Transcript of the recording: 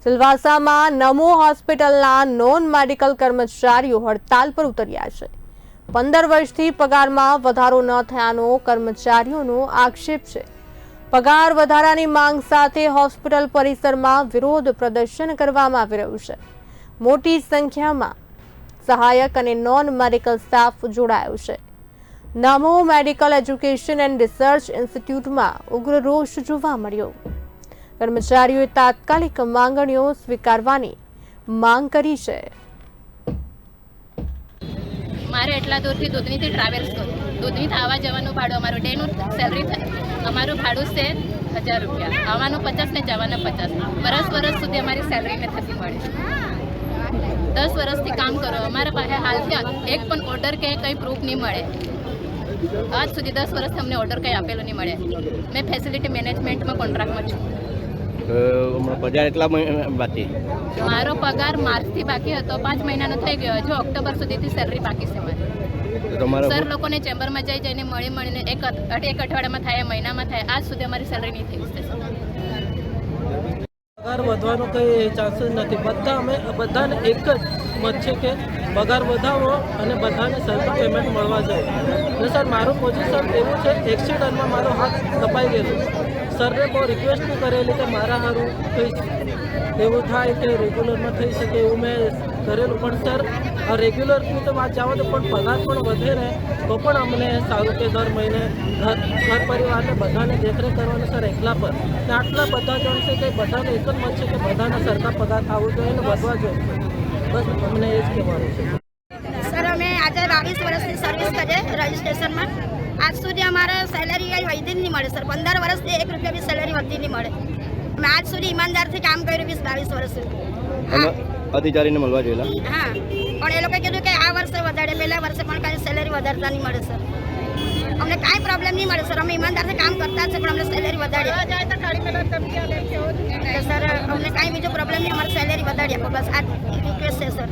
સિલવાસામાં નમો હોસ્પિટલના non medical કર્મચારીઓ હડતાલ પર ઉતર્યા છે। 15 વર્ષથી પગારમાં વધારો ન થયાનો કર્મચારીઓનો આક્ષેપ છે। પગાર વધારાની માંગ સાથે હોસ્પિટલ પરિસરમાં વિરોધ પ્રદર્શન કરવામાં આવી રહ્યું છે। મોટી સંખ્યામાં સહાયક અને નોન મેડિકલ સ્ટાફ જોડાયો છે। નમો મેડિકલ એજ્યુકેશન એન્ડ રિસર્ચ ઇન્સ્ટિટ્યૂટમાં ઉગ્ર રોષ જોવા મળ્યો। કર્મચારીઓએ તાત્કાલિક માંગણીઓ સ્વીકારવાની માંગ કરી છે। મારે એટલા દૂરથી દૂધનીથી ટ્રાવેલ્સ કરું, દૂધનીથી આવવા જવાનું ભાડું અમારું ડેનું સેલરી થાય, અમારું ભાડું છે 1000 રૂપિયા, આવવાનું 50 ને જવાના 50। વર્ષ સુધી અમારી સેલરી નથી મળી। 10 વર્ષથી કામ કરો, અમારા પાસે હાલથી એક પણ ઓર્ડર કે કંઈ પ્રૂફ નહીં મળે। આજ સુધી 10 વર્ષથી અમને ઓર્ડર કંઈ આપેલો નહીં મળે। મેં ફેસિલિટી મેનેજમેન્ટમાં કોન્ટ્રાક્ટમાં છું। પગાર એટલા બાકી? મારો પગાર માર્ચથી બાકી હતો, 5 મહિનાનો થઈ ગયો, હજુ ઓક્ટોબર સુધીથી સેલરી બાકી છે મારી। સર લોકોને ચેમ્બરમાં જઈને મળીને એક અઠવાડિયામાં થાય, મહિનામાં થાય, આજ સુધી અમારી સેલરી નહીં થઈ છે। પગાર વધવાનો કંઈ ચાન્સીસ નથી। બધાને એક જ મત છે કે પગાર વધાવો અને બધાને સરખું પેમેન્ટ મળવા જોઈએ। અને સર મારું પોઝિશન એવું છે, એક્સિડન્ટમાં મારો હાથ કપાઈ ગયેલો। સરને બહુ રિક્વેસ્ટ બી કરેલી કે મારા સારું કંઈ એવું થાય કે રેગ્યુલરમાં થઈ શકે એવું મેં કરેલું, પણ સર રેગ્યુલરની તો વાત જાઓ તો પણ પગાર પણ વધે રહે તો પણ અમને સારું કે દર મહિને ઘર પરિવારને બધાને દેખરેખ કરવાનું સર એકલા પર આટલા બધા જણ છે કે બધાને એક જ મત છે કે બધાને સરખા પગાર થવો જોઈએ અને વધવા જોઈએ। બસ અમને એ જ કહેવાનું છે। સર અમે આજે 22 વર્ષની સર્વિસ કરીએ રજિસ્ટ્રેશનમાં, આજ સુધી અમારે સેલેરી કંઈ વધી નહીં મળે સર। 15 વર્ષથી 1 રૂપિયા બી સેલેરી વધતી નહીં મળે। અમે આજ સુધી ઈમાનદારથી કામ કર્યું 22 વર્ષ સુધી। અધિકારીને મળવા જોઈએ? હા, પણ એ લોકોએ કીધું કે આ વર્ષે વધારે, પહેલા વર્ષે પણ કાંઈ સેલેરી વધારતા નહીં મળે સર। અમને કાંઈ પ્રોબ્લેમ નહીં મળે સર, અમે ઈમાનદારથી કામ કરતા છે, પણ અમને સેલેરી વધારી સર। અમને કાંઈ બીજો પ્રોબ્લેમ નહીં, અમારે સેલેરી વધારી આપો, બસ આ રિક્વેસ્ટ છે સર।